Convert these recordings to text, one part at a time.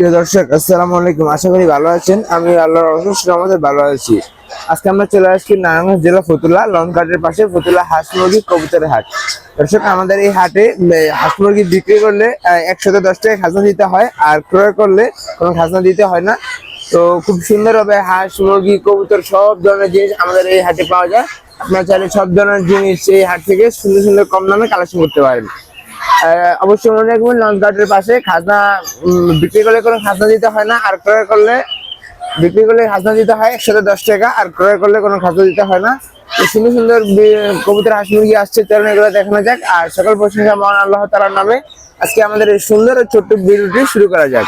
প্রিয় দর্শক, আসসালামু আলাইকুম। আশা করি ভালো আছেন। আমি আল্লাহর অশেষ রহমতে ভালো আছি। আজকে আমরা চলে আসছি নারায়ণগঞ্জ জেলা ফতুল্লা লঞ্চঘাটের পাশে ফতুল্লা হাঁস মুরগি কবুতরের হাট। দর্শক, আমাদের এই হাটে হাঁস মুরগি বিক্রি করলে 110 টাকা খাজনা দিতে হয়, আর ক্রয় করলে কোনো খাজনা দিতে হয় না। তো খুব সুন্দরভাবে হাঁস মুরগি কবুতর সব ধরনের জিনিস আমাদের এই হাটে পাওয়া যায়। আপনারা চাইলে সব ধরনের জিনিস এই হাট থেকে সুন্দর সুন্দর কম দামে কালেকশন করতে পারেন। অবশ্যই মনে রাখবেন, লঞ্চঘাটের পাশে খাজনা বিক্রি করলে কোনো খাজনা দিতে হয় না, আর ক্রয় করলে বিক্রি করলে খাজনা দিতে হয় 110 টাকা, আর ক্রয় করলে কোনো খাজনা দিতে হয় না। তো সুন্দর সুন্দর কবুতর হাঁস মুরগি আসছে, চলুন এগুলো দেখানো যাক। আর সকল প্রশংসা মহান আল্লাহ তাআলার নামে। আজকে আমাদের এই সুন্দর ও ছোট্ট ভিডিওটি শুরু করা যাক।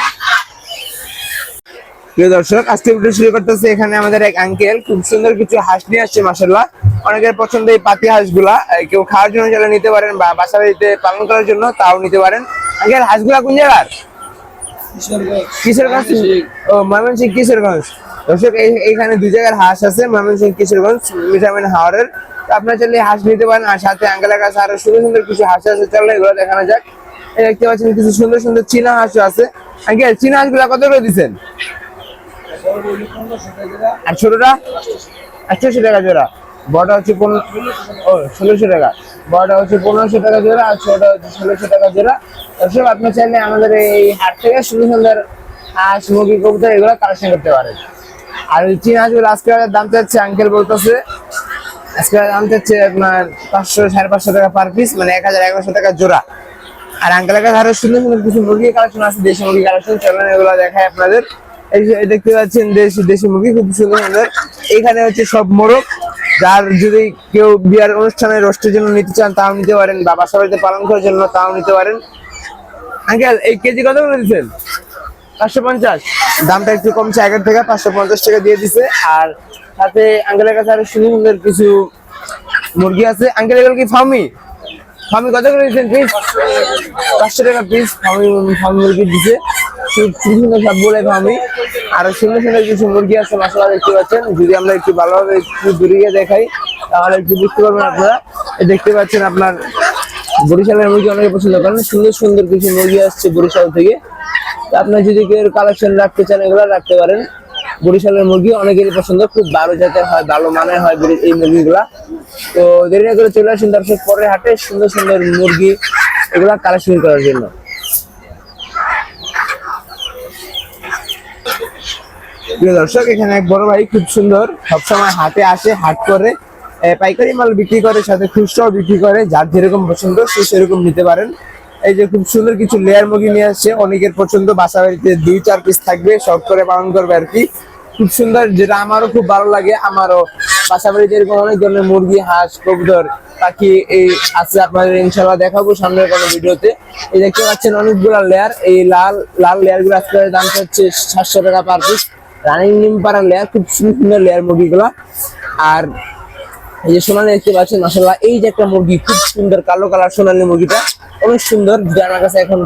প্রিয় দর্শক, আজকে ভিডিও শুরু করতেছে। এখানে আমাদের এক আঙ্কেল খুব সুন্দর কিছু হাঁস নিয়ে আসছে। মাশাআল্লাহ, অনেকের পছন্দ এই পাতি হাঁসগুলা। কেউ খাওয়ার জন্য চাইলে নিতে পারেন, বা বাসা বাড়িতে পালন করার জন্য তাও নিতে পারেন। আঙ্কেল, হাঁসগুলা কোন জায়গার? কিশোরগঞ্জ। ও, ময়মনসিংহ কিশোরগঞ্জ। দর্শক, এইখানে দুই জায়গার হাঁস আছে, ময়মনসিংহ কিশোরগঞ্জ ভিটামিন হাওয়ারের। তো আপনার চাইলে হাঁস নিতে পারেন। আর সাথে আঙ্কেলের কাছে আরো সুন্দর সুন্দর কিছু হাঁস আছে, চলো এগুলো দেখানো যাক। এই দেখতে পাচ্ছেন কিছু সুন্দর সুন্দর চীনা হাঁসও আছে। আঙ্কেল, চীনা হাঁসগুলা কত করে দিচ্ছেন? আর ছোটটা 800 টাকা জোড়া। বড়টা হচ্ছে 1600 টাকা। বড়টা হচ্ছে 1500 টাকা জোড়া, আর ছোটটা হচ্ছে 1600 টাকা জোড়া। দর্শক, আপনি চাইলে আমাদের এই হাট থেকে সুন্দর সুন্দর হাঁস মুরগি কবুতর এগুলো কালেকশন করতে পারেন। আর ওই চীনা হাঁসগুলো আজকে দাম চাচ্ছে, আঙ্কেল বলতেছে আজকে দাম চাচ্ছে আপনার 500 550 টাকা পার পিস, মানে 1100 টাকা জোড়া। আর আঙ্কেলের কাছে আরো সুন্দর সুন্দর কিছু মুরগি কালেকশন আছে, দেশি মুরগি কালেকশন। চলেন এগুলো দেখায় আপনাদের। এই দেখতে পাচ্ছেন দেশি মুরগি খুব সুন্দর সুন্দর। এখানে হচ্ছে সব মোরগ। যার যদি কেউ বিয়ার অনুষ্ঠানে রোস্টের জন্য নিতে চান তাও নিতে পারেন, বা বাসা বাড়িতে পালন করার জন্য তাও নিতে পারেন। আঙ্কেল, এই কেজি কত করে দিচ্ছেন? 550। দামটা একটু কমছে আগের থেকে, 550 টাকা দিয়ে দিছে। আর সাথে আঙ্কেলের কাছে আরো সুন্দর সুন্দর কিছু মুরগি আছে। আঙ্কেল, এগুলো কি ফার্মি? ফার্মি কত করে দিচ্ছেন পিস? 500 টাকা পিস ফার্মি মুরগি দিচ্ছে। সুন্দর সবগুলো ফার্মি। আর সুন্দর সুন্দর কিছু মুরগি আছে, মাশাআল্লাহ দেখতে পাচ্ছেন। যদি আমরা একটু ভালোভাবে একটু দূরে দেখাই তাহলে একটু বুঝতে পারবেন আপনারা। দেখতে পাচ্ছেন আপনার বরিশালের মুরগি অনেকে পছন্দ করেন। সুন্দর সুন্দর কিছু মুরগি আসছে বরিশাল থেকে। আপনার যদি কেউ কালেকশন রাখতে চান এগুলো রাখতে পারেন। বরিশালের মুরগি অনেকেরই পছন্দ, খুব ভালো জাতের হয়, ভালো মানের হয় এই মুরগিগুলা। তো দেরি না করে চলে আসুন দর্শক, পরের হাটে সুন্দর সুন্দর মুরগি এগুলা কালেকশন করার জন্য। প্রিয় দর্শক, এখানে এক বড় ভাই খুব সুন্দর সবসময় হাটে আসে, হাট করে, পাইকারি মাল বিক্রি করে, সাথে খুচরাও বিক্রি করে। যার যেরকম পছন্দ সে সেরকম নিতে পারেন। এই যে খুব সুন্দর কিছু লেয়ার মুরগি নিয়ে আসছে, অনেকের পছন্দ। বাসা বাড়িতে 2-4 পিস থাকবে, শখ করে পালন করবে আর কি। খুব সুন্দর, যেটা আমারও খুব ভালো লাগে। আমারও বাসা বাড়িতে এরকম অনেক ধরনের মুরগি, হাঁস, কবুতর, পাখি এই আছে। আপনাদের ইনশাল্লাহ দেখাবো সামনের কোনো ভিডিওতে। এই দেখতে পাচ্ছেন অনেকগুলো লেয়ার। এই লাল লাল লেয়ার গুলো আজকে দাম হচ্ছে 700 টাকা পার পিস। রানিং নিম পাড়া লেয়ার, খুব সুন্দর লেয়ার মুরগিগুলা। আর এই যে সোনালি দেখতে পাচ্ছেন, মাশাআল্লাহ এই যে একটা মুরগি খুব সুন্দর কালো কালার সোনালি মুরগিটা অনেক সুন্দর। আমার কাছে এখন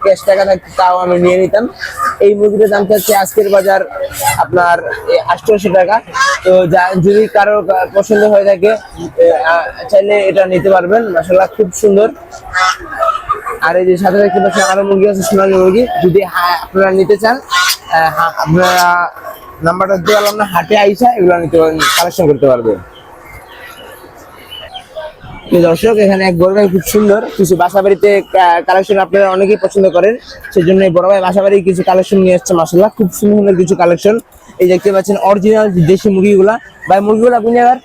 ক্যাশ টাকা থাকতে তাও আমি নিয়ে নিতাম। এই মুরগিটার দাম চাচ্ছে আজকের বাজার আপনার 800 টাকা। তো যদি কারো পছন্দ হয়ে থাকে চাইলে এটা নিতে পারবেন। মাশাআল্লাহ খুব সুন্দর। আর এই যে সাথে দেখতে পাচ্ছেন আরো মুরগি আছে, সোনালি মুরগি। যদি আপনারা নিতে চান আপনারা নাম্বারটা দিয়ে আমরা হাটে আইসা এগুলো নিতে পারেন, কালেকশন করতে পারবেন। দর্শক, এখানে এক বড় ভাই খুব সুন্দর কিছু বাসা বাড়িতে কালেকশন আপনারা অনেকেই পছন্দ করেন, সেজন্য এই বড় ভাই বাসা বাড়ি কিছু কালেকশন নিয়ে আসছে। মাশাআল্লাহ খুব সুন্দর সুন্দর কিছু কালেকশন। এই দেখতে পাচ্ছেন অরিজিনাল দেশি মুরগিগুলা। ভাই, মুরগিগুলা কোন জায়গার?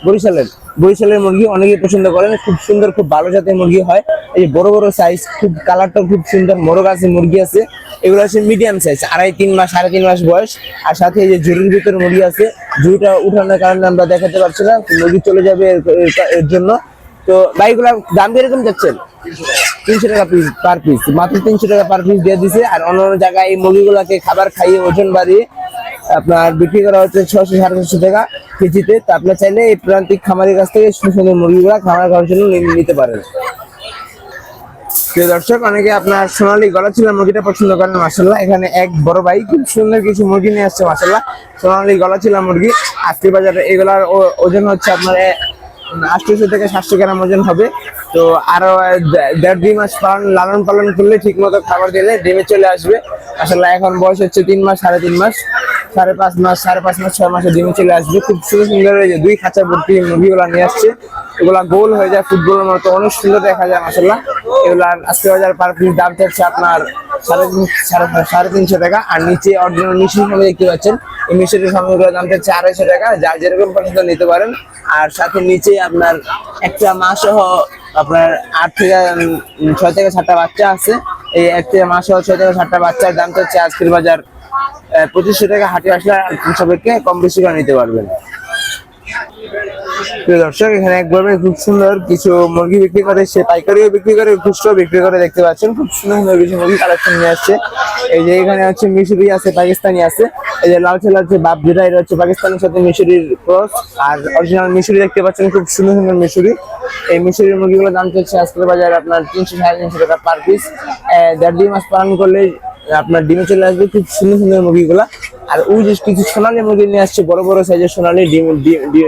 বরিশালের। বরিশালের মুরগি অনেকেই পছন্দ করেন, খুব সুন্দর, খুব ভালো জাতের মুরগি হয়। এই যে বড় বড় সাইজ, খুব কালারটাও খুব সুন্দর। মোরগ আছে, মুরগি আছে। এগুলো হচ্ছে মিডিয়াম সাইজ, 2.5-3 মাস 3.5 মাস বয়স। আর সাথে এই যে ঝুড়ির ভিতরে মুরগি আছে, ঝুড়িটা উঠানোর কারণে আমরা দেখাতে পারছি না, মুরগি চলে যাবে এর জন্য। তো ভাইগুলা দাম কিরকম যাচ্ছেন? 300 টাকা পিস পার পিস, মাত্র 300 টাকা পার পিস দিয়ে দিছে। আর অন্য জায়গায় এই মুরগিগুলাকে খাবার খাইয়ে ওজন বাড়িয়ে আপনার বিক্রি করা হচ্ছে 600-650 টাকা কেজিতে। তো আপনার চাইলে এই প্রান্তিক খামারের কাছ থেকে সুন্দর মুরগিগুলা খামার খাওয়ার জন্য নিতে পারেন। প্রিয় দর্শক, অনেকে আপনার সোনালী গলাচিলা মুরগিটা পছন্দ করেন। মাশাআল্লাহ এখানে এক বড় ভাই খুব সুন্দর কিছু মুরগি নিয়ে আসছে। মাশাআল্লাহ সোনালী গলাচিলা মুরগি আজকে বাজারে এগুলার ওজন হচ্ছে আপনার 800 থেকে 700 গ্রাম ওজন হবে। তো আরো 1.5-2 মাস লালন পালন করলে ঠিক মতো খাবার দিলে ডিমে চলে আসবে। আসলে এখন বয়স হচ্ছে 3 মাস, 3.5 মাস, 5.5 মাস, 5.5 মাস, 6 মাসে ডিমে চলে আসবে। খুব সুন্দর সুন্দর এই যে 2 খাঁচা ভর্তি মুরগিগুলা নিয়ে আসছে। এগুলা গোল হয়ে যায় ফুটবলের মতো, অনেক সুন্দর দেখা যায় মাশাআল্লাহ। এগুলা আজকে বাজার পার পিস দাম চাচ্ছে আপনার 350 টাকা। আর নিচে অরিজিনাল মিশির সামনে দেখতে পাচ্ছেন, এই মিশির সামনেগুলোর দাম চাচ্ছে 250 টাকা। যার যেরকম পছন্দ নিতে পারেন। আর সাথে নিচে আপনার একটা মা সহ আপনার 8 থেকে 6 থেকে 7টা বাচ্চা আছে। এই একটা মা সহ 6 থেকে 7টা বাচ্চার দাম চাচ্ছে আজকের বাজার 2500 টাকা। হাটে আসলে সবাইকে কম বেশি করে নিতে পারবেন। প্রিয় দর্শক, এখানে একভাবে খুব সুন্দর কিছু মুরগি বিক্রি করে, সে পাইকারিও বিক্রি করে, খুচরো বিক্রি করে। দেখতে পাচ্ছেন খুব সুন্দর সুন্দর কিছু মুরগি কালেকশন নিয়ে আসছে। এই যে এখানে হচ্ছে মিশরি আছে, পাকিস্তানি আছে। এই যে লাল ছেলে হচ্ছে বাপ যেটা, এটা হচ্ছে পাকিস্তানের সাথে মিশরির ক্রস। আর অরিজিনাল মিশরি দেখতে পাচ্ছেন, খুব সুন্দর সুন্দর মিশরি। এই মিশরির মুরগিগুলোর দাম চলছে আজকের বাজারে আপনার 300-350 টাকা পার পিস। 1.5-2 মাস পালন করলে আপনার ডিমে চলে আসবে খুব সুন্দর সুন্দর মুরগিগুলা। আর ওই যে কিছু সোনালী মুরগি নিয়ে আসছে, বড় বড় সাইজের সোনালী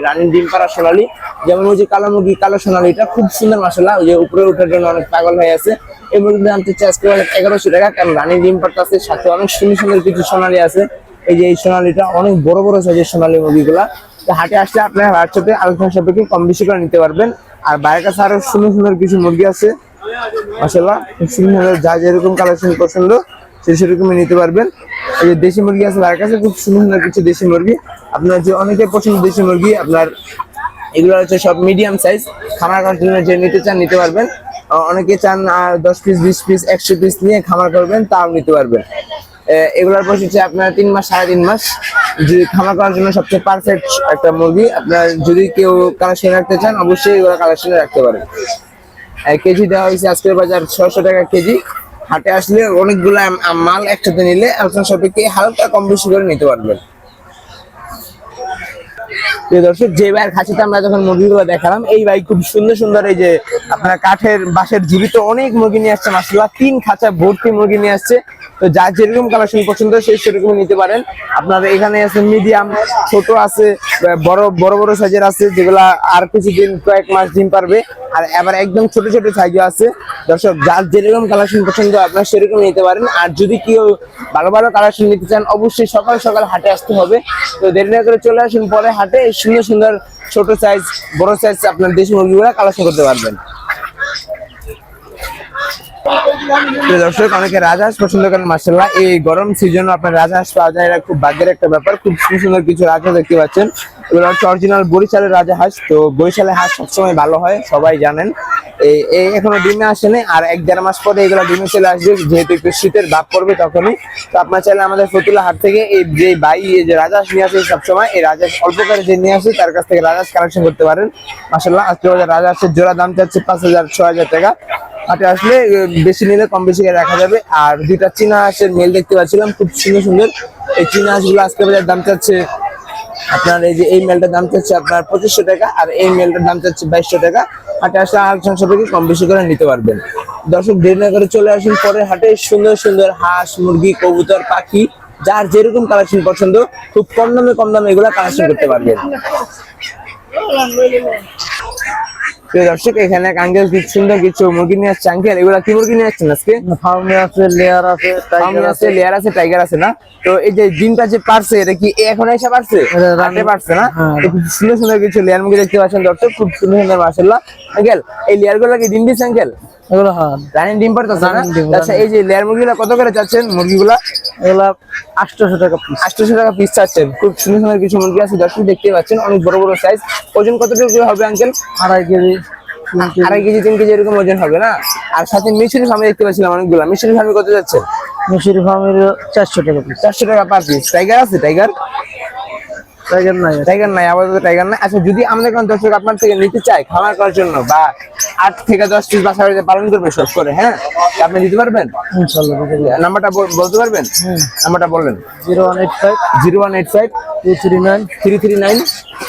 রানির ডিম পাড়া সোনালী। যেমন ওই যে কালো মুরগি, কালো সোনালীটা খুব সুন্দর মাশাআল্লাহ। ওই যে উপরে ওঠার জন্য অনেক পাগল হয়ে আছে। এই মুরগির দাম হচ্ছে আজকে 1100 টাকা, কারণ রানির ডিম পাড়া আছে, সাথে অনেক সুন্দর সুন্দর কিছু সোনালী আছে। এই যে এই সোনালীটা অনেক বড় বড় সাইজের সোনালী মুরগিগুলা। হাটে আসলে আপনার হোয়াটসঅ্যাপে আলোচনা সাপেক্ষে কম বেশি করে নিতে পারবেন। আর বাইরের কাছে আরো সুন্দর সুন্দর কিছু মুরগি আছে মাশাআল্লাহ, খুব সুন্দর, যা যেরকম কালেকশন পছন্দ সেরকমই নিতে পারবেন। এই যে দেশি মুরগি আছে বাইরের কাছে, খুব সুন্দর সুন্দর কিছু দেশি মুরগি। আপনার যে অনেকে পছন্দ দেশি মুরগি, আপনার এগুলো হচ্ছে সব মিডিয়াম সাইজ। খামার করার জন্য যে নিতে চান নিতে পারবেন। অনেকে চান 10 পিস, 20 পিস, 100 পিস নিয়ে খামার করবেন, তাও নিতে পারবেন। এগুলোর বয়স হচ্ছে আপনার 3 মাস, 3.5 মাস। যদি খামার করার জন্য সবচেয়ে পারফেক্ট একটা মুরগি। আপনার যদি কেউ কালেকশন রাখতে চান, অবশ্যই এগুলো কালেকশনে রাখতে পারেন। কেজি দেওয়া হয়েছে আজকের বাজার 600 টাকা কেজি। হাটে আসলে অনেকগুলো মাল একসাথে নিলে আলোচনা সাপেক্ষে হালকা কম বেশি করে নিতে পারবেন। দর্শক, যে ভাইয়ের খাঁচাতে আমরা যখন মুরগিগুলো দেখালাম, এই ভাই খুব সুন্দর সুন্দর এই যে আপনার কাঠের বাঁশের ঝুড়িত অনেক মুরগি নিয়ে আসছে মাশাআল্লাহ। 3 খাঁচা ভর্তি মুরগি নিয়ে আসছে। তো যার যেরকম কালেকশন পছন্দ সেই সেরকম নিতে পারেন। আপনার এখানে আছে মিডিয়াম, ছোট আছে, বড় বড় বড় সাইজের আছে, যেগুলা আর কিছুদিন কয়েক মাস ডিম পারবে। আর আবার একদম ছোট ছোট সাইজও আছে। দর্শক, যার যেরকম কালেকশন পছন্দ আপনার সেরকম নিতে পারেন। আর যদি কেউ ভালো ভালো কালেকশন নিতে চান, অবশ্যই সকাল সকাল হাটে আসতে হবে। তো দেরি না করে চলে আসুন পরে হাটে, সুন্দর সুন্দর ছোট সাইজ, বড় সাইজ আপনার দেশি মুরগিগুলো কালেকশন করতে পারবেন। দর্শক, অনেকে রাজহাঁস পছন্দ করেন মাশাআল্লাহ। এই গরম সিজনে আপনার রাজহাঁস পাওয়া যায়, এটা খুব ভাগ্যের একটা ব্যাপার। খুব সুন্দর সুন্দর কিছু রাজহাঁস দেখতে পাচ্ছেন। এগুলো হচ্ছে অরিজিনাল বরিশালের রাজহাঁস। তো বরিশালের হাঁস সবসময় ভালো হয়, সবাই জানেন। এই এখনো ডিমে আসেনি, আর 1-1.5 মাস পরে এগুলো ডিমে চলে আসবে, যেহেতু একটু শীতের ভাব পড়বে তখনই। তো আপনার চাইলে আমাদের ফতুল্লা হাট থেকে এই যে ভাই এই যে রাজহাঁস নিয়ে আসে সবসময়, এই রাজহাঁস অল্প করে যে নিয়ে আসে তার কাছ থেকে রাজহাঁস কালেকশন করতে পারেন মাশাআল্লাহ। আজকে রাজহাঁসের জোড়া দাম চাচ্ছে 5000-6000 টাকা। হাটে আসলে বেশি নিলে কম বেশি করে রাখা যাবে। আর 2টা চীনা হাঁসের মেল দেখতে পাচ্ছিলাম, খুব সুন্দর সুন্দর। এই চীনা হাঁসগুলো আজকে বাজার দাম চাচ্ছে আপনার, এই যে এই মেলটার দাম চাচ্ছে আপনার 2500 টাকা, আর এই মেলটার দাম চাচ্ছে 2200 টাকা। হাটে আসলে আলোচনা সাপেক্ষে কম বেশি করে নিতে পারবেন। দর্শক, দেরি না করে চলে আসুন পরে হাটে। সুন্দর সুন্দর হাঁস, মুরগি, কবুতর, পাখি, যার যেরকম কালেকশন পছন্দ খুব কম দামে এগুলা কালেকশন করতে পারবেন। দর্শক, এখানে আঙ্কেল খুব সুন্দর কিছু মুরগি নিয়ে আসছে। আঙ্কেল, এগুলা কি মুরগি নিয়ে আসছেন আজকে? ফার্মে আছে, লেয়ার আছে, লেয়ার আছে, টাইগার আছে না? তো এই যে ডিমটা যে পারছে, এটা কি এখন এসে পারছে? রাতে পারছে না? খুব সুন্দর সুন্দর কিছু লেয়ার মুরগি দেখতে পাচ্ছেন দর্শক, খুব সুন্দর সুন্দর মাশাআল্লাহ। আঙ্কেল, এই লেয়ার গুলো কি ডিম দিচ্ছে আঙ্কেল? এগুলো হ্যাঁ রানিং ডিম পারতেছে না? আচ্ছা, এই যে লেয়ার মুরগিগুলো কত করে চাচ্ছেন মুরগিগুলা? এগুলা 800 টাকা পিস। 800 টাকা পিস চাচ্ছেন। খুব সুন্দর সুন্দর কিছু মুরগি আছে দর্শক, দেখতে পাচ্ছেন অনেক বড় বড় সাইজ। ওজন কতটুকু হবে আঙ্কেল? 2.5 কেজি, 2.5 কেজি 3 কেজি এরকম ওজন হবে না? আর সাথে মিশরি ফার্মে দেখতে পাচ্ছিলাম অনেকগুলো। মিশরি ফার্মে কত যাচ্ছে? মিশরি ফার্মের 400 টাকা পিস। 400 টাকা পার পিস। টাইগার আছে? টাইগার নাই, আপাতত টাইগার নাই। আচ্ছা, যদি আমাদের কোন দর্শক আপনার থেকে নিতে চায় খামার করার জন্য, বা 8 থেকে 10 পিস বাসা বাড়িতে পালন করবে সব করে, হ্যাঁ, আপনি দিতে পারবেন ইনশাআল্লাহ। নাম্বারটা বলতে পারবেন? নাম্বারটা বললেন। 0185 239 339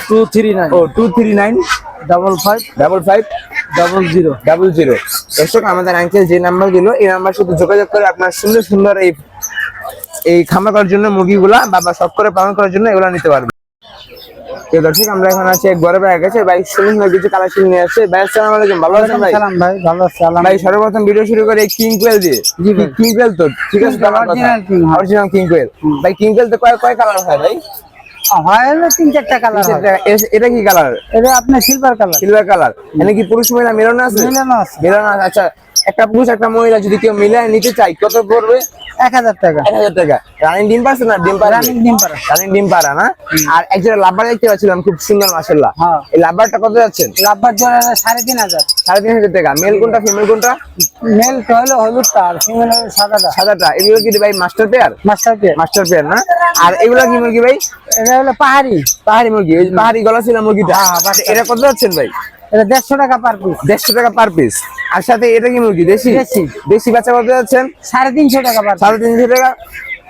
239 ও 239 55 55 00 00। দর্শক, আমাদের আঙ্কেল যে নাম্বার দিল, এই নাম্বার সাথে যোগাযোগ করে আপনার সুন্দর সুন্দর এই খামার করার জন্য মুরগিগুলা বা শখ করে পালন করার জন্য এগুলা নিতে পারবেন। তো দর্শক আমরা এখন আছি এক বড় ভাইয়ের কাছে। ভাই সুন্দর কিছু কালেকশন নিয়ে আসছে। ভাই আসসালামু আলাইকুম, ভালো আছেন ভাই? সালাম ভাই, ভালো আছি ভাই সর্বপ্রথম ভিডিও শুরু করে কিং কোয়েল দিয়ে। জি ভাই। কিং কোয়েল তো ঠিক আছে, Original king, হ্যাঁ। অরিজিনাল কিং কোয়েল। ভাই কিং কোয়েল তো কয় কালার হয় ভাই? হয় হলো 3-4টা কালার হয়। এটা কি কালার? এটা আপনার সিলভার কালার। Silver colour. মানে কি পুরুষ মহিলা মিলানো আছে? মিলানো আছে। মিলানো আছে। আচ্ছা, একটা পুরুষ একটা মহিলা যদি কেউ মিলায় নিতে চাই কত পড়বে? 1000 টাকা। 1000 টাকা। রানিং ডিম পারছে না? ডিম পারে? রানিং ডিম পাড়া। রানিং ডিম পারা না? আর একজন লাভবার দেখতে পাচ্ছিলাম, খুব সুন্দর মাশাআল্লাহ। হ্যাঁ। এই লাভবারটা কত যাচ্ছেন? লাভবার জোড়া 3500। 3500 টাকা। মেল কোনটা ফিমেল কোনটা? মেল তো হলো হলুদটা আর ফিমেল হলো সাদাটা। সাদাটা। এগুলো কি ভাই master pair? Master pair. Master pair না? আর এগুলা কি মুরগি ভাই? এটা হলো পাহাড়ি। পাহাড়ি মুরগি। ওই পাহাড়ি গলা ছিল মুরগিটা। এটা কত যাচ্ছেন ভাই? এটা 150 টাকা পার পিস। 150 টাকা পার পিস। আর সাথে এটা কি মুরগি? দেশি? দেশি। দেশি বাচ্চা কত যাচ্ছেন? 350 টাকা পার পিস। 350 টাকা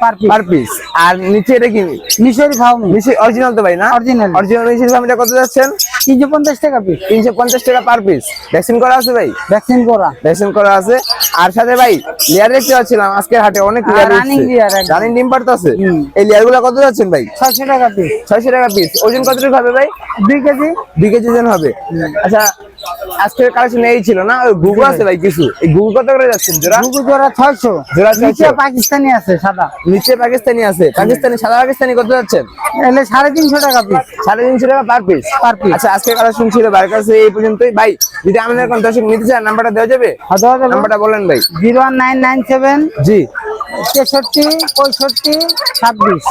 পার পিস। Per piece. আর নিচে এটা কি? মিশরি ফাউমি। নিচে অরিজিনাল তো ভাই না? Original। অরিজিনাল মিশরি ফার্মটা কত যাচ্ছেন? 350 টাকা পিস। 350 টাকা পার পিস। ভ্যাকসিন করা আছে ভাই? ভ্যাকসিন করা। ভ্যাকসিন করা আছে। আর সাথে ভাই লেয়ার দেখতে পাচ্ছিলাম আজকের হাটে অনেক লেয়ার running layer একদম। রানিং ডিম পারতাছে। হুম। এই লেয়ার গুলো কত যাচ্ছেন ভাই? 600 টাকা পিস। 600 টাকা পিস। ওজন কতটুকু হবে ভাই? 2 কেজি। 2 কেজি ওজন হবে। আচ্ছা, আজকের কালেকশন এই ছিল না? ওই গুগু আছে ভাই কিছু। এই গুগু কত করে যাচ্ছেন জোড়া? গুগু জোড়া 600। জোড়া 600। নিচে পাকিস্তানি আছে সাদা। নিচে পাকিস্তানি আছে। পাকিস্তানি সাদা পাকিস্তানি কত যাচ্ছেন? এলে 350 টাকা পিস। 350 টাকা পার পিস। Per piece. আচ্ছা, আজকে কালেকশন ছিল ভাইয়ের কাছে এই পর্যন্তই। ভাই যদি আমাদের কোন দর্শক নিতে চান নাম্বারটা দেওয়া যাবে? নাম্বারটা বলেন ভাই। 01997 জি 63 65 26।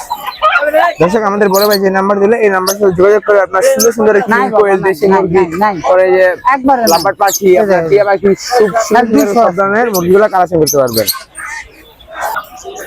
দর্শক আমাদের বড় ভাই যে নাম্বার দিলে এই নাম্বার সাথে যোগাযোগ করে আপনার সুন্দর সুন্দর নাই বাবা, কোয়েল নাই, দেশি নাই, মুরগি নাই, নাই। পরে যে একবারে নাই। লাপাট পাখি আপনার টিয়া পাখি খুব সুন্দর সব ধরনের মুরগিগুলো কালেকশন করতে পারবেন।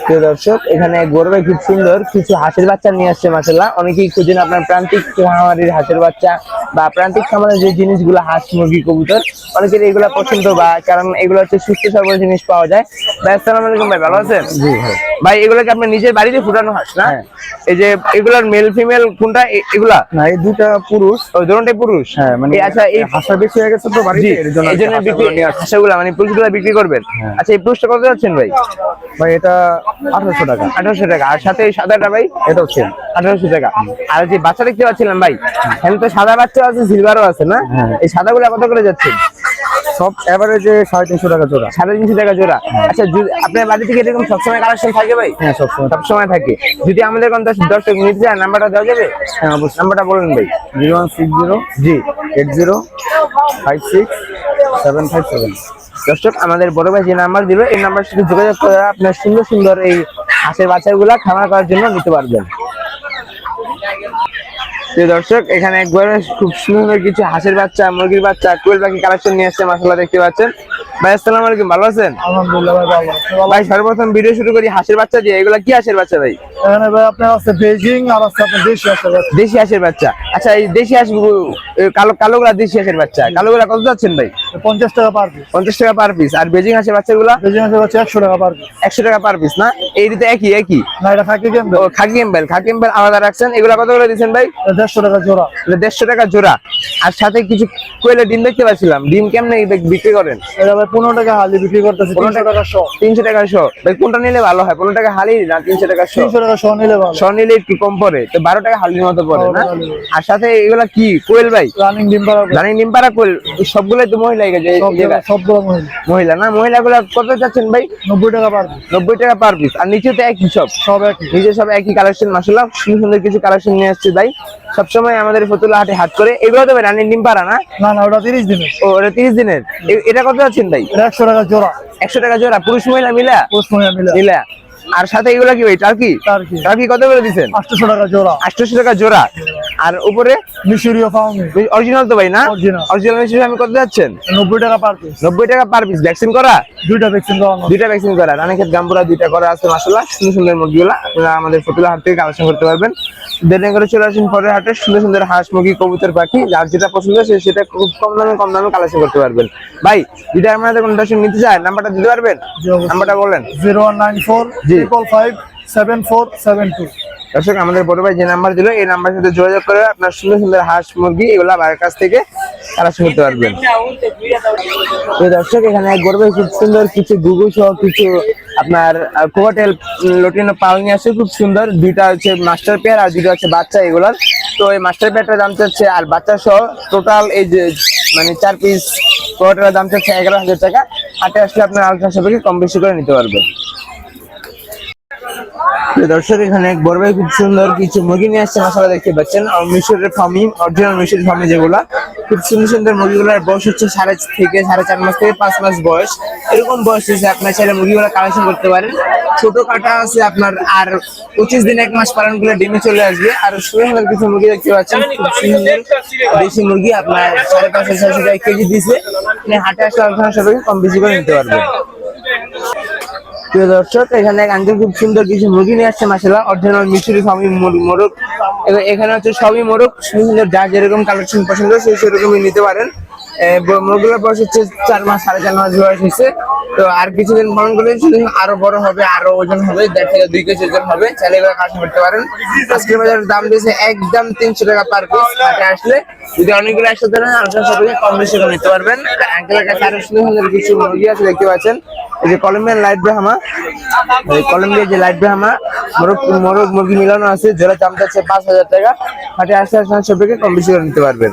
প্রিয় দর্শক, এখানে বড় ভাই খুব সুন্দর কিছু হাঁসের বাচ্চা নিয়ে আসছে মাশাআল্লাহ। অনেকেই খুঁজেন আপনার প্রান্তিক খামারের হাঁসের বাচ্চা বা প্রান্তিক খামারের যে জিনিসগুলো হাঁস মুরগি কবুতর অনেকের এগুলা পছন্দ, বা কারণ এগুলো হচ্ছে সুস্থ সবল জিনিস পাওয়া যায়। ভাই আসসালামু আলাইকুম ভাই, ভালো আছেন? জি ভাই। ভাই এগুলো কি আপনার নিজের বাড়িতে ফুটানো হাঁস না? হ্যাঁ। এই যে এগুলার মেল ফিমেল কোনটা এগুলা? না, এই দুটা পুরুষ। ওই দুটোটাই পুরুষ। হ্যাঁ, মানে আচ্ছা, এই হাঁসা বেশি হয়ে গেছে তো বাড়িতে, এর জন্য এই জন্য বিক্রি হাঁসগুলা মানে পুরুষগুলা বিক্রি করবেন। হ্যাঁ। আচ্ছা, এই পুরুষটা কত যাচ্ছেন ভাই? ভাই এটা 1800 টাকা। 1800 টাকা। আর সাথে এই সাদাটা ভাই? এটাও সেম। 1800 টাকা। আর যে বাচ্চা দেখতে পাচ্ছিলাম ভাই, এখানে তো সাদা বাচ্চা আছে, সিলভারও আছে না? হ্যাঁ। এই সাদাগুলো কত করে যাচ্ছে? সব এভারেজে 350 টাকা জোড়া। 350 টাকা জোড়া। আচ্ছা, আপনার বাড়ি থেকে এরকম সবসময় কালেকশন থাকে ভাই? হ্যাঁ, সবসময়। সবসময় থাকে। যদি আমাদের কোন দর্শক নিতে চায় নাম্বারটা দেওয়া যাবে? হ্যাঁ, অবশ্যই। নাম্বারটা বলেন ভাই। 0160 জি 80 56 757। দর্শক আমাদের বড় ভাই যে নাম্বার দিল এই নাম্বার সাথে যোগাযোগ করে আপনার সুন্দর সুন্দর এই হাঁসের বাচ্চাগুলা খামার করার জন্য নিতে পারবেন। তো দর্শক এখানে একবারে খুব সুন্দর কিছু হাঁসের বাচ্চা মুরগির বাচ্চা কোয়েল পাখি কালেকশন নিয়ে আসছে মাশাআল্লাহ, দেখতে পাচ্ছেন। ভাই আসসালামু আলাইকুম, ভালো আছেন? আলহামদুলিল্লাহ ভাই, ভালো। ভাই সর্বপ্রথম ভিডিও শুরু করি হাঁসের বাচ্চা দিয়ে। এগুলা কি হাঁসের বাচ্চা ভাই? এখানে ভাই আপনার আছে বেজিং আর আছে আপনার দেশি আছে। দেশি হাঁসের বাচ্চা। আচ্ছা, এই দেশি হাঁস কালো কালোগুলা দেশি হাঁসের বাচ্চা, কালোগুলা কত যাচ্ছেন ভাই? 50 টাকা পার পিস। 50 টাকা পার পিস। আর বেজিং হাঁসের বাচ্চাগুলা? বেজিং আছে 100 টাকা পার পিস। 100 টাকা পার পিস না? এই তো একই না, এটা থাকে কেমন? ও খাকি এম্বেল আলাদা রাখছেন। এগুলা কত করে দিচ্ছেন ভাই? 150 টাকা জোড়া। 150 টাকা জোড়া। আর সাথে কিছু কোয়েলের ডিম দেখতে পাচ্ছিলাম, ডিম কেমনে বিক্রি করেন? এটা ভাই 15 টাকা হালি বিক্রি করতেছে। 15 টাকা শ। 300 টাকা শো। ভাই কোনটা নিলে ভালো হয়? 15 টাকা হালি না 300 টাকা শো? 300 টাকা শ নিলে ভালো। শো নিলে একটু কম পড়ে, তো 12 টাকা হালির মতো পড়ে না? আর সাথে এগুলা কি কোয়েল ভাই? রানিং ডিম পাড়া। রানিং ডিম পাড়া কোয়েল। সবগুলাই তো মহিলা গেছে। সবগুলো মহিলা। মহিলা না? মহিলাগুলা কত যাচ্ছেন ভাই? 90 টাকা পার পিস। 90 টাকা পার পিস। আর নিচে তো একই সব? সব একই। নিচে সব একই কালেকশন মাশাআল্লাহ। সুন্দর সুন্দর কিছু কালেকশন নিয়ে আসছে ভাই সবসময় আমাদের ফতুল্লা হাটে হাট করে। এগুলো তো ভাই রানিং ডিম পাড়া না? না, ওটা 30 দিনের। ও, এটা 30 দিনের। এটা কত যাচ্ছেন ভাই? এটা 100 টাকা জোড়া। 100 টাকা জোড়া। পুরুষ মহিলা মিলা? পুরুষ মহিলা মিলে। মিলা। আর সাথে এগুলা কি ভাই? টার্কি? টার্কি কত করে দিচ্ছেন? 800 টাকা জোড়া। 800 টাকা জোড়া। আর উপরে মিশরীয় ফাউমি। অরিজিনাল তো ভাই না? Original। অরিজিনাল মিশরি আমি কত যাচ্ছেন? 90 টাকা পার পিস। 90 টাকা পার পিস। ভ্যাকসিন করা? দুইটা ভ্যাকসিন করানো। দুইটা ভ্যাকসিন করা। রানীক্ষেত গাম্বুরা দুইটা করা আছে মাশাআল্লাহ। সুন্দর সুন্দর মুরগিগুলা আপনারা আমাদের ফতুল্লা হাট থেকে কালেকশন করতে পারবেন। দেড় করে চলে আসেন পরের হাটে। সুন্দর সুন্দর হাঁস মুরগি কবুতর পাখি যার যেটা পছন্দ সেটা খুব কম দামে কালেকশন করতে পারবেন। ভাই যদি আপনাদের কোনো দর্শক নিতে চায় নাম্বারটা দিতে পারবেন? নাম্বারটা বলেন। 0194 555 7472। দর্শক আমাদের বড় ভাই যে নাম্বার দিল এই নাম্বারের সাথে যোগাযোগ করে আপনার সুন্দর সুন্দর হাঁস মুরগি এগুলা ভাইয়ের কাছ থেকে কালেকশন করতে পারবেন। তো দর্শক এখানে এক বড় ভাই খুব সুন্দর কিছু গুগল সহ কিছু আপনার কোকাটেল লটিনো পাল নিয়ে আসছে খুব সুন্দর। দুইটা হচ্ছে মাস্টার পেয়ার আর দুইটা হচ্ছে বাচ্চা এগুলার। তো এই মাস্টার পেয়ারটার দাম চাচ্ছে আর বাচ্চা সহ টোটাল এই যে মানে 4 পিস কোকাটেলের দাম চাচ্ছে 11,000 টাকা। হাটে আসলে আপনার আলোচনা সাপেক্ষে কম বেশি করে নিতে পারবেন। দর্শক এখানে এক বড় ভাই খুব সুন্দর কিছু মুরগি নিয়ে আসছে, মাশাআল্লাহ দেখতে পাচ্ছেন। আর মিশরের ফার্মি, অরিজিনাল মিশরের ফার্মি যেগুলা, খুব সুন্দর সুন্দর মুরগিগুলোর বয়স হচ্ছে 4.5 মাস থেকে 5 মাস বয়স, এরকম বয়স হচ্ছে। আপনার চাইলে মুরগিগুলো কালেকশন করতে পারেন। ছোট কাটা আছে আপনার, আর 25 দিন 1 মাস পালন করলে ডিমে চলে আসবে। আর সুন্দর কিছু মুরগি দেখতে পাচ্ছেন, খুব সুন্দর দেশি মুরগি আপনার 550-600 টাকা কেজি দিচ্ছে। আপনি হাটে আসলে আলোচনা সাপেক্ষে কম বেশি করে নিতে পারবেন। প্রিয় দর্শক এখানে এক আঙ্কেল খুব সুন্দর কিছু মুরগি নিয়ে আসছে, মাশাআল্লাহ অরিজিনাল মিশরি ফার্মি মোরগ। এখানে হচ্ছে সবই মোরগ, সুন্দর যার যেরকম কালেকশন পছন্দ সেই সেরকমই নিতে পারেন। মুরগিগুলোর বয়স হচ্ছে 4 মাস 4.5 মাস বয়স হয়েছে। তো আর কিছুদিন পালন করলে আরো বড় হবে, আরো ওজন হবে, 1.5 থেকে 2 কেজি ওজন হবে। চাইলে এগুলো কাজ করতে পারেন। আজকের বাজারের দাম দিয়েছে একদম 300 টাকা পার পিস। হাটে আসলে যদি অনেকগুলো একসাথে নেন আলোচনা সাপেক্ষে কম বেশি করে নিতে পারবেন। আঙ্কেলের কাছে আরো সুন্দর কিছু মুরগি আছে দেখতে পাচ্ছেন। এই যে কলম্বিয়ান লাইট ব্রাহ্মা, এই কলম্বিয়ার যে লাইট ব্রাহ্মা মোরগ মুরগি মিলানো আছে, জোড়া দাম চাচ্ছে 5,000 টাকা। হাটে আসলে আলোচনা সাপেক্ষে কম বেশি করে নিতে পারবেন।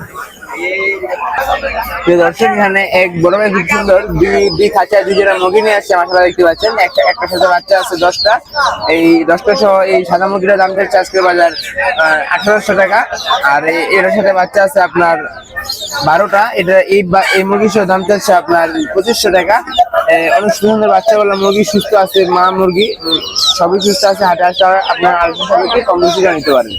দর্শক এখানে এক বড় ভাই খুব সুন্দর দুই খাঁচা দুই জোড়া মুরগি নিয়ে আসছে, মাশাআল্লাহ দেখতে পাচ্ছেন। একটা সাথে বাচ্চা আছে 10টা। এই 10টা সহ এই সাদা মুরগিটার দাম চাচ্ছে আজকের বাজার 1800 টাকা। আর এর সাথে বাচ্চা আছে আপনার 12টা। এটা এই মুরগির সহ দাম চাচ্ছে আপনার 2500 টাকা। অনেক সুন্দর বাচ্চাগুলো মুরগি সুস্থ আছে, মা মুরগি সবই সুস্থ আছে। হাটে আসলে আপনার আলোচনা সাপেক্ষে কম বেশি করে নিতে পারেন।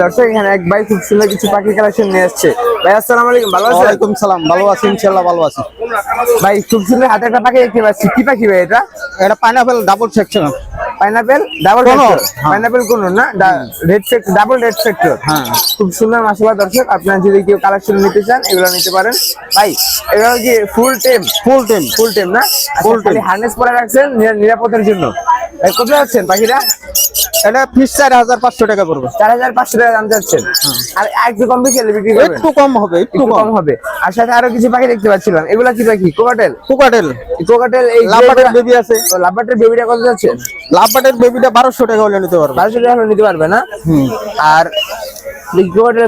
দর্শক এখানে এক ভাই খুব সুন্দর কিছু পাখি কালেকশন নিয়ে আসছে। ভাই আসসালামু আলাইকুম, ভালো আছেন? ওয়ালাইকুম সালাম, ভালো আছি ইনশাআল্লাহ, ভালো আছি। ভাই খুব সুন্দর হাতে একটা পাখি দেখতে পাচ্ছি, কি পাখি ভাই এটা? এটা pineapple double section. Pineapple double factor, pineapple কোন না red factor, double red factor. হ্যাঁ খুব সুন্দর মাশাআল্লাহ। দর্শক আপনারা যদি কেউ কালেকশন নিতে চান এগুলো নিতে পারেন। ভাই এগুলো কি ফুল টেম না? ফুল টেম হার্নেস পরে রাখছেন নিরাপত্তার জন্য। ভাই কত যাচ্ছেন পাখিরা? এটা পিস 4,500 টাকা পড়বে। 4,500 টাকা দাম যাচ্ছেন। আর একটু কম বেশি বিক্রি করবেন? একটু কম হবে, একটু কম হবে। আর সাথে আরো কিছু পাখি দেখতে পাচ্ছিলাম, এগুলা কি পাখি? কোকাটেল এই লাভবার্ডের বেবি আছে। লাভবার্ডের বেবিটা কত যাচ্ছে? লাভবার্ডের বেবিটা 1200 টাকা হলে নিতে পারবে। 1200 টাকা হলে নিতে পারবে না? আর কোকাটেল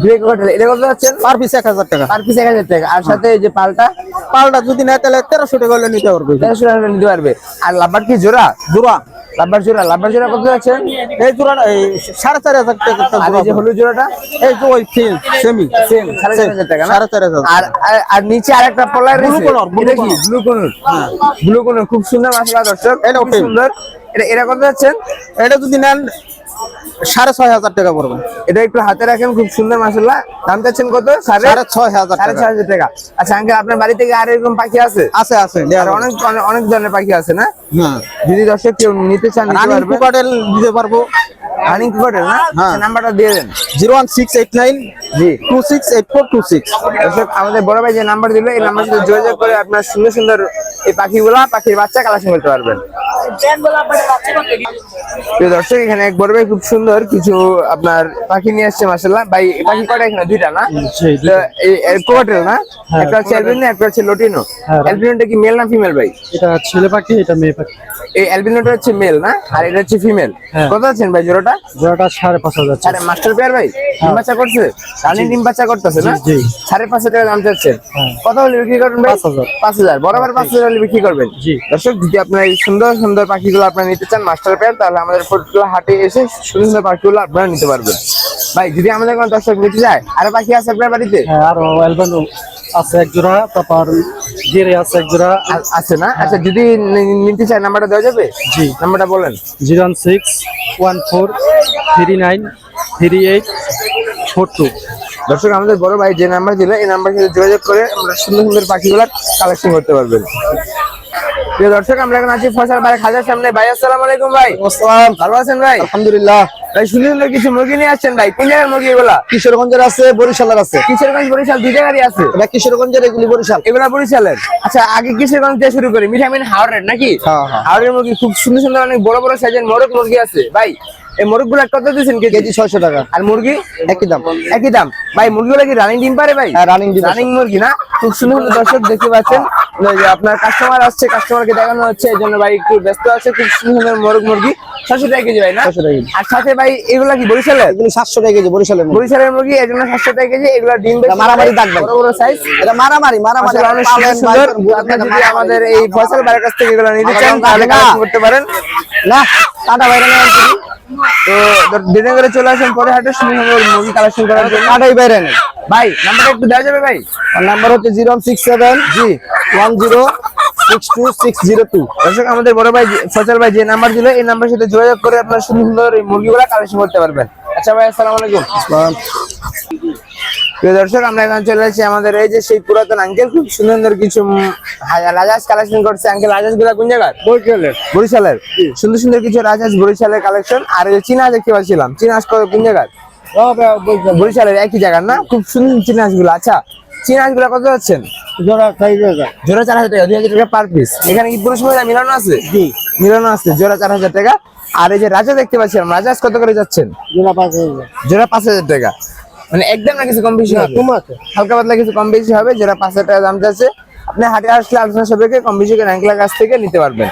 গ্রে কোকাটেল এটা কত যাচ্ছে? পার পিস 1000 টাকা। পার পিস 1000 টাকা। আর সাথে এই যে পালটা যদি নেয় তাহলে 1300 টাকা হলে নিতে পারবে। 1300 টাকা হলে নিতে পারবে। আর লাভবার্ড কি জোড়া? লাভবার্ড জোড়া কত যাচ্ছেন? এই জোড়াটা 4,500 টাকা। আর এই যে হলুদ জোড়াটা? এই যে ওই সেম 4,500 টাকা না? 4,500। আর নিচে আরেকটা পলার রয়েছে, এটা কি? ব্লু কোনর খুব সুন্দর মাশাআল্লাহ। দর্শক এটা খুব সুন্দর। এটা কত যাচ্ছেন? এটা যদি নেন 6,500 টাকা পড়বে। এটা একটু হাতে রাখেন, খুব সুন্দর মাশাআল্লাহ। দাম চাচ্ছেন কত? 6,500 টাকা। আচ্ছা আঙ্কেল আপনার বাড়ি থেকে আর এরকম পাখি আছে? আছে আর অনেক ধরনের পাখি আছে না? হ্যাঁ। যদি দর্শক কেউ নিতে চান নিতে পারবে। কোকাটেল দিতে পারবো। রানিং কোকাটেল না? নাম্বারটা দিয়ে দেন। 01689 জি 268426। দর্শক আমাদের বড় ভাই যে নাম্বার দিল এই নাম্বার সাথে যোগাযোগ করে আপনার সুন্দর এই পাখির বাচ্চা কালেকশন করতে পারবেন। দর্শক এখানে এক বড় ভাই খুব সুন্দর কিছু আপনার পাখি নিয়ে আসছে মাশাআল্লাহ। ভাই পাখি কয়টা এখানে? দুইটা না? এই কোকাটেল না? একটা হচ্ছে অ্যালবিনো, একটা হচ্ছে লটিনো। অ্যালবিনোটা কি মেল না ফিমেল ভাই? এটা ছেলে পাখি, এটা মেয়ে পাখি। এই অ্যালবিনোটা হচ্ছে মেল না, আর এটা হচ্ছে ফিমেল। কত আছেন ভাই জোড়াটা? 5,500। আরে মাস্টার পেয়ার ভাই, ডিম বাচ্চা করছে? রানিং ডিম বাচ্চা করতেছে না? 5,500 টাকা দাম চাচ্ছেন। কত হলে বিক্রি করবেন ভাই? 5,000। বরাবর 5,000 হলে বিক্রি করবেন। দর্শক যদি আপনার এই সুন্দর পাখিগুলো আপনারা নিতে চান মাস্টার পেয়ার, তাহলে আমাদের ফরিদপুর হাটে এসে সুন্দর পাখিগুলো আপনারা নিতে পারবেন। ভাই যদি আমাদের কোনো দর্শক নিতে যায়, আরো পাখি আছে আপনার বাড়িতে? আর অ্যালবানো আছে এক জোড়া, তারপর গিরে আছে এক জোড়া আছে না? আচ্ছা যদি নিতে চায় নাম্বারটা দেওয়া যাবে? জি নাম্বারটা বলেন। 016143842। দর্শক আমাদের বড় ভাই যে নাম্বার দিল এই নাম্বার সাথে যোগাযোগ করে আমরা সুন্দর পাখিগুলো কালেকশন করতে পারবেন। প্রিয় দর্শক আমরা এখন আছি ফয়সাল ভাই খাজার সামনে। ভাই আসসালামু আলাইকুম। ভাই আসসালাম, ভালো আছেন ভাই? আলহামদুলিল্লাহ। ভাই সুন্দর সুন্দর কিছু মুরগি নিয়ে আসছেন ভাই, কোন জায়গার মুরগি এগুলা? কিশোরগঞ্জের আছে, বরিশালের আছে। কিশোরগঞ্জ বরিশাল দুই জায়গারই আছে? এটা কিশোরগঞ্জের, এগুলি বরিশাল। এগুলা বরিশালের। আচ্ছা আগে কিশোরগঞ্জ দিয়ে শুরু করি, মিঠামিন হাওড়ের নাকি? হ্যাঁ, হ্যাঁ। হাওড়ের মুরগি খুব সুন্দর সুন্দর অনেক বড় বড় সাইজের মোরগ মুরগি আছে ভাই। এই মোরগ গুলা কত দিচ্ছেন কেজি 600 টাকা। আর মুরগি একই দাম। একই দাম ভাই। মুরগিগুলো কি রানিং ডিম পারে ভাই? হ্যাঁ, রানিং ডিম। রানিং মুরগি না? খুব সুন্দর সুন্দর দর্শক দেখতে পাচ্ছেন, ওই যে আপনার কাস্টমার আসছে, কাস্টমারকে দেখানো হচ্ছে, এই জন্য ভাই একটু ব্যস্ত আছে। খুব সুন্দর সুন্দর মোরগ মুরগি 600 টাকা কেজি ভাই না? 600 টাকা কেজি। আর সাথে ভাই এগুলা কি বরিশালের? এগুলি 700 টাকা কেজি, বরিশালের মুরগি। বরিশালের মুরগি এই জন্য 700 টাকা কেজি। এগুলা ডিম বেশি, মারামারি দাগ ভাই। বড় বড় সাইজ। এটা মারামারি আসলে অনেক সুন্দর সুন্দর। আপনি যদি আমাদের এই ফয়সাল ভাইয়ের কাছ থেকে এগুলো নিতে চান তাহলে কালেকশন করতে পারেন। না কাটা বাইরে না, তো দিনে করে চলে আসেন পরে হাটে সুন্দর সুন্দর মুরগি কালেকশন করার জন্য। কাটাই বাইরে নেই ভাই নাম্বারটা একটু দেওয়া যাবে ভাই? নাম্বার হচ্ছে 0167 জি 1062 দর্শক আমাদের বড় ভাই ফয়সাল ভাই যে নাম্বার দিল এই নাম্বারের সাথে যোগাযোগ করে আপনারা সুন্দর সুন্দর এই মুরগিগুলো কালেকশন করতে পারবেন। আচ্ছা ভাই আসসালামু আলাইকুম। প্রিয় দর্শক আমরা এখন চলে আসছি আমাদের এই যে সেই পুরাতন আঙ্কেল খুব সুন্দর সুন্দর কিছু রাজাস কালেকশন করছে। আঙ্কেল রাজাস গুলা কোন জায়গার? বরিশালের। সুন্দর সুন্দর কিছু রাজাস বরিশালের কালেকশন। আর এই যে চীনা দেখতে পাচ্ছিলাম, চীনা কোন জায়গার? বরিশালের একই জায়গার না? খুব সুন্দর চীনা গুলো। আচ্ছা চীনা গুলা কত যাচ্ছেন? জোড়া 4000 জোড়া 4000 টাকা, 2000 টাকা পার পিস। এখানে কি পুরুষ মহিলা মিলানো আছে? জি। মিলানো আছে, জোড়া 4000 টাকা। আর এই যে রাজা দেখতে পাচ্ছিলাম, রাজাস কত করে যাচ্ছেন? জোড়া 5000 জোড়া 5000 টাকা। মানে একদম না কিছু কম বেশি হবে? কম আছে, হালকা পাতলা কিছু কম বেশি হবে। জোড়া 5000 টাকা দাম যাচ্ছে। আপনি হাটে আসলে আলোচনা সাপেক্ষে কম বেশি করে আঙ্কেলের কাছ থেকে নিতে পারবেন।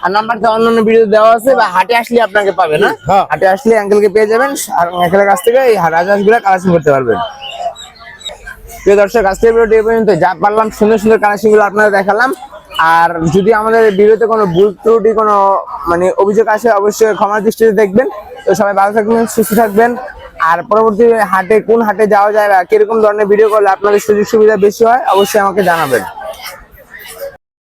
আর নাম্বারটা অন্যান্য ভিডিও দেওয়া আছে, বা হাটে আসলে আপনাকে পাবে না? হ্যাঁ। হাটে আসলে আঙ্কেলকে পেয়ে যাবেন আর আঙ্কেলের কাছ থেকে এই রাজাসগুলো কালেকশন করতে পারবেন। প্রিয় দর্শক আজকের ভিডিওটি এই পর্যন্ত। যা পারলাম সুন্দর সুন্দর কালেকশন গুলো আপনাদের দেখালাম। আর যদি আমাদের ভিডিওতে কোনো ভুল ত্রুটি কোনো মানে অভিযোগ আসে অবশ্যই ক্ষমার দৃষ্টিতে দেখবেন। তো সবাই ভালো থাকবেন, সুস্থ থাকবেন। আর পরবর্তী হাটে কোন হাটে যাওয়া যায় বা কিরকম ধরনের ভিডিও করলে আপনাদের সুযোগ সুবিধা বেশি হয় অবশ্যই আমাকে জানাবেন।